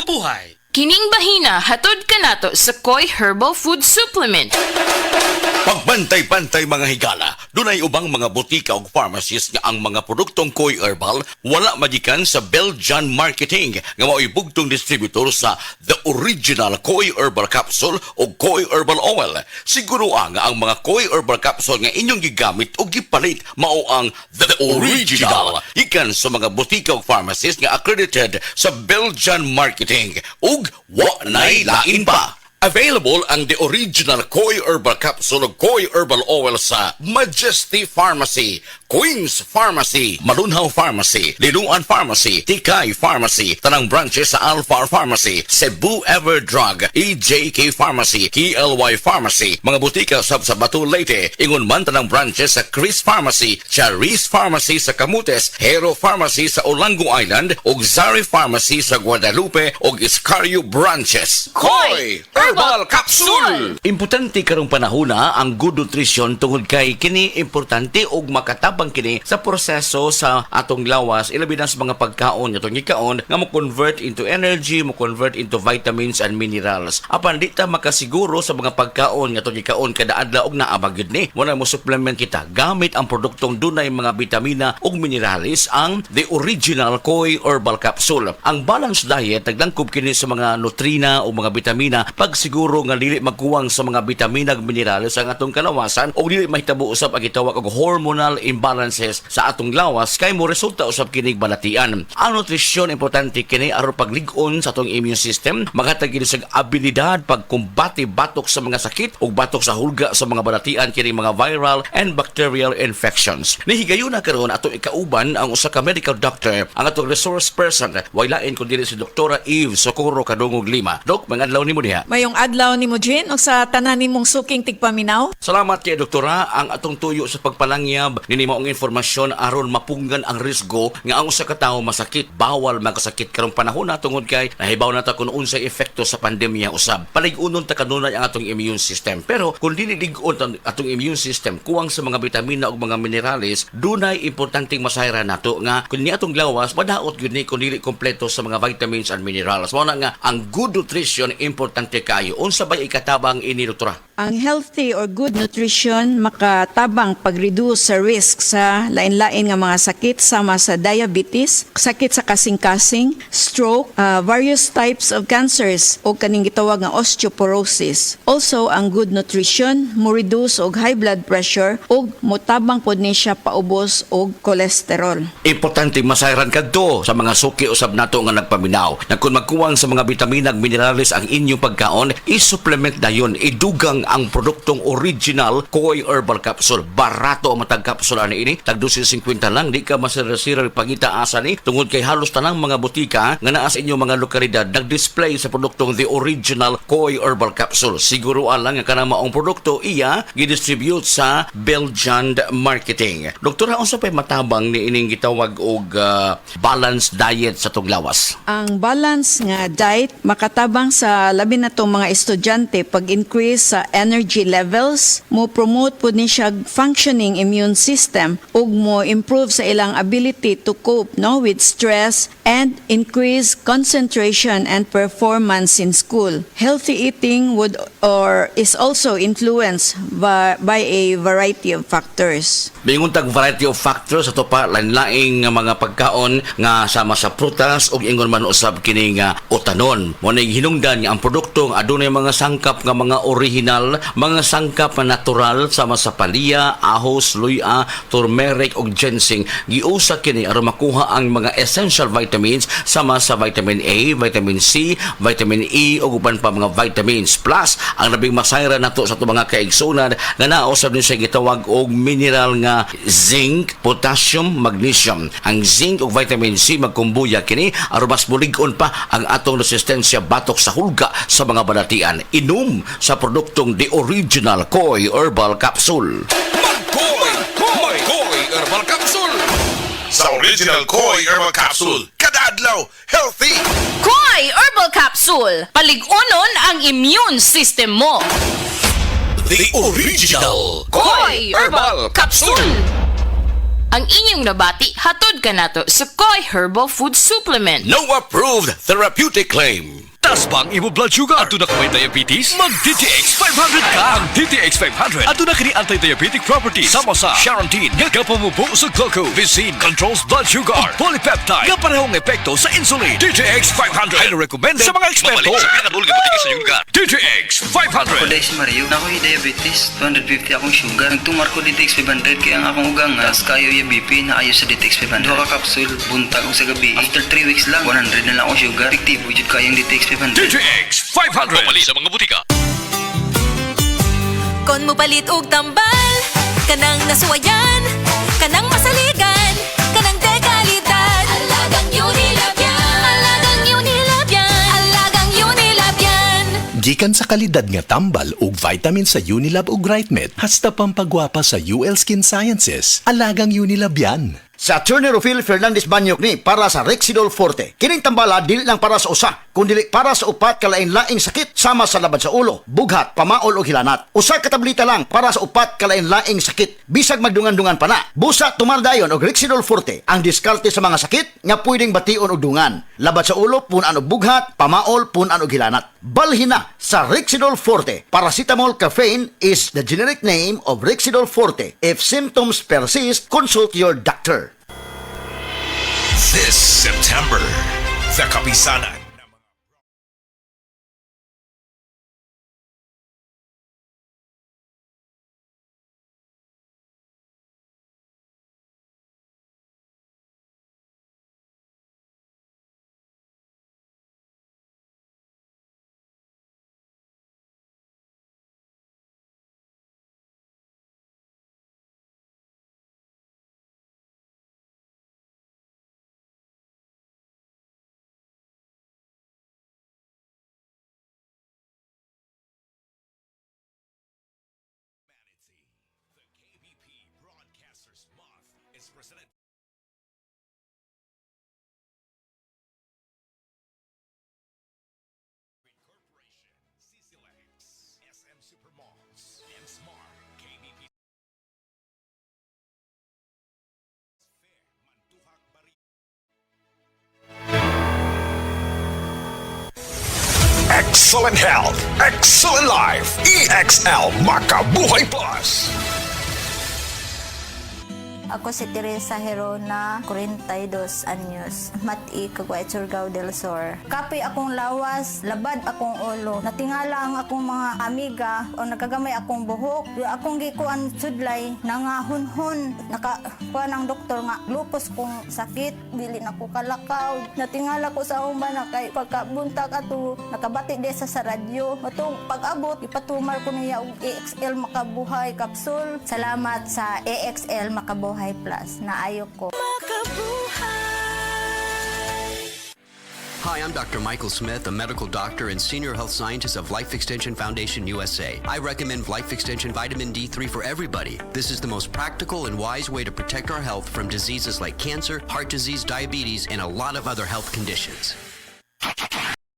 mabuhay. Kining bahina hatod kanato sa Koi Herbal Food Supplement. Pagbantay-bantay mga higala, dunay ubang mga butika o pharmacies nga ang mga produktong Koi Herbal wala magikan sa Belgian Marketing nga mao'y bugtong distributor sa The Original Koi Herbal Capsule o Koi Herbal Oil. Siguro nga ang mga Koi Herbal Capsule nga inyong gigamit o gipalit mao ang The Original. Ikan sa mga butika o pharmacies nga accredited sa Belgian Marketing ug wa nay lain pa. Available ang The Original Koi Herbal Capsule o Koi Herbal Oil sa Majesty Pharmacy, Queen's Pharmacy, Malunhaw Pharmacy, Linuan Pharmacy, Tikay Pharmacy, tanang branches sa Alpha Pharmacy, Cebu Everdrug, EJK Pharmacy, KLY Pharmacy, mga butika sa Batu Leyte, ingon man tanang branches sa Chris Pharmacy, Charis Pharmacy sa Camotes, Hero Pharmacy sa Olango Island, ug Zari Pharmacy sa Guadalupe ug Iscario branches. Koi Herbal Capsule! Importante karong panahona ang good nutrition tungod kay kini importante og makatabang kini sa proseso sa atong lawas ilabi na sa mga pagkaon atong gikaon nga mo convert into energy, mo convert into vitamins and minerals. Apan di ta makasiguro sa mga pagkaon nga atong gikaon kada adlaw og naabag gyud ni. Muna mo supplement kita gamit ang produktong dunay mga bitamina ug minerales ang The Original Koi Herbal Capsule. Ang balanced diet naglangkob kini sa mga nutrina o mga bitamina pag siguro nga dili magkuwang sa mga bitamina ug minerales ang atong kalawasan o dili mahitabo usab ang gitawag og hormonal imbalances sa atong lawas kay mo resulta usab kining balatian. Ang nutrisyon importante kini aron paglig-on sa atong immune system, maghatag kini sa abilidad pagkumbati batok sa mga sakit ug batok sa hulga sa mga balatian kini mga viral and bacterial infections. Nihigayon na karon atong ikauban ang usa ka medical doctor, ang atong resource person, waylain kun dili si Doktora Eve Socorro Kadungog Lima. Dok, mangadlaw nimo diha. Mayong adlaw ni mo, Jin, o sa tanan nimong suking tigpaminaw. Salamat kay Doktora. Ang atong tuyo sa pagpalangyab nini maong informasyon aron mapunggan ang risgo nga ang usa ka tawo masakit, bawal magkasakit karong panahon na tungod kay nahibaw na ta kung unsay epekto sa pandemya usab. Palig-unon ta kanunay ang atong immune system. Pero kung dili lig-on atong immune system kuwang sa mga bitamina ug mga minerales, dunay importanteng masayran nato nga kun ni atong lawas madaot gyud ni kun dili kompleto sa mga vitamins and minerals. Mao na nga ang good nutrition importante kayo. Unsa ba ikatabang ini, Doktora? Ang healthy or good nutrition makatabang pag-reduce sa risk sa lain-lain nga mga sakit sama sa diabetes, sakit sa kasing-kasing, stroke, various types of cancers o kaning gitawag nga osteoporosis. Also, ang good nutrition mo reduce og high blood pressure ug motabang pod ni siya paubos og cholesterol. Importante masayran kadto sa mga suki usab nato nga nagpaminaw. Na kung magkuwang sa mga bitamina ug minerales ang inyong pagkaon, i-supplement dayon, idugang ang produktong original Koi Herbal Capsule. Barato ang matag capsule ani ini, tag 250 lang, di ka masira-sira pangita asa ni tungod kay halos tanang mga butika nga naa sa inyong mga lokalidad nag-display sa produktong The Original Koi Herbal Capsule. Siguro lang nga kanang maong produkto iya gidistribute sa Belgian Marketing. Doktora, unsa pay matabang ni ining gitawag og balanced diet sa tong lawas? Ang balance nga diet makatabang sa labi na tong mga estudyante pag-increase sa energy levels, mo promote po ni siya functioning immune system ug mo improve sa ilang ability to cope with stress and increase concentration and performance in school. Healthy eating is also influenced by a variety of factors. Bingon tag variety of factors ato pa lain-laing mga pagkaon nga sama sa prutas ug ingon man usab kini nga utanon. Mo nay hinungdan nga ang produkto adunay mga sangkap nga mga original, mga sangkap na natural sama sa palya, ahos, luya, turmeric ug ginseng. Giusa kini aron makuha ang mga essential vitamins sama sa vitamin A, vitamin C, vitamin E ug uban pa mga vitamins. Plus ang labing masayra nato sa ato mga kaigsunan nga naa usab ni siya gitawag og mineral nga zinc, potassium, magnesium. Ang zinc ug vitamin C magkumbuya kini aron mas bulig-on pa ang atong resistensya batok sa hulga sa mga balatian. Inom sa produktong The Original Koi Herbal Capsule. Mag-Koi Herbal Capsule! Sa Original Koi Herbal Capsule, kada adlaw, healthy! Koi Herbal Capsule. Palig-unon ang immune system mo. The Original Koi Herbal Capsule. Ang inyong nabati hatod kanato sa Koi Herbal Food Supplement. No approved therapeutic claim. Taas ba ang imo blood sugar? Ato na kamay diabetes? Mag-DTX 500 ka! Ang DTX 500 ato na kini anti-diabetic properties sama sa Charantin nga kapamubo sa glucose, controls blood sugar, ug polypeptide nga parehong epekto sa insulin. DTX 500 ay recommended sa mga eksperto. Mabalik sa pinatulog nga butika sa iyong lugar. DTX 500. Ako si Mario, ako'y diabetes, 250 akong sugar. Nagtumar ko DTX 500 kaya ang akong ugang tas kayo yung BP na ayaw sa DTX 500. Duha ka kapsul, buntag ko sa gabi. After 3 weeks lang, 100 na lang akong sugar. Efektibo jud kayong DTX 500. DTX 500. Mabalik sa mga butika. Kon mo palit og tambal, kanang nasuwayan, kanang masaligan, kanang dekalidad. Alagang Unilab yan. Alagang Unilab yan. Alagang Unilab yan. Gikan sa kalidad nga tambal ug vitamin sa Unilab ug Rightmet hasta pampagwapa sa UL Skin Sciences. Alagang Unilab yan. Sa Attorney Rufil Fernandez Banyok ni para sa Rexidol Forte. Kining tambala dili lang para sa usa, kundi para sa upat kalain-laing sakit sama sa labad sa ulo, bughat, pamaol o hilanat. Usa ka tableta lang para sa upat kalain-laing sakit. Bisag magdungan-dungan pa na. Busa tumardayon og Rexidol Forte ang diskarte sa mga sakit nga pwedeng bation og dungan. Labad sa ulo punan og bughat, pamaol punan og hilanat. Balhin na sa Rexidol Forte. Paracetamol caffeine is the generic name of Rexidol Forte. If symptoms persist, consult your doctor. This September, the Kapisanan. Is presented. Corporation, CCLX, SM Supermalls, M Smart, KBP. Fair, Mantuhak, Bari. Excellent health, excellent life. EXL Makabuhay Plus. Ako si Teresa Herona, 42 anyos, Mati, Caguay, Surigao del Sur. Kapoy akong lawas, labad akong ulo. Natingala ang akong mga amiga o nakagamay akong buhok. Yung akong gikuan sudlay, nangahunhon. Nakakuha ng doktor nga, lupus kong sakit, dili na ko kalakaw. Natingala ko sa umba na kay pagkabuntag ato, nakabati de sa radyo. Matong pag-abot, ipatumar ko niya og EXL Makabuhay Capsule. Salamat sa EXL Makabuhay Plus na ayok ko. Hi, I'm Dr. Michael Smith, a medical doctor and senior health scientist of Life Extension Foundation USA. I recommend Life Extension Vitamin D3 for everybody. This is the most practical and wise way to protect our health from diseases like cancer, heart disease, diabetes, and a lot of other health conditions.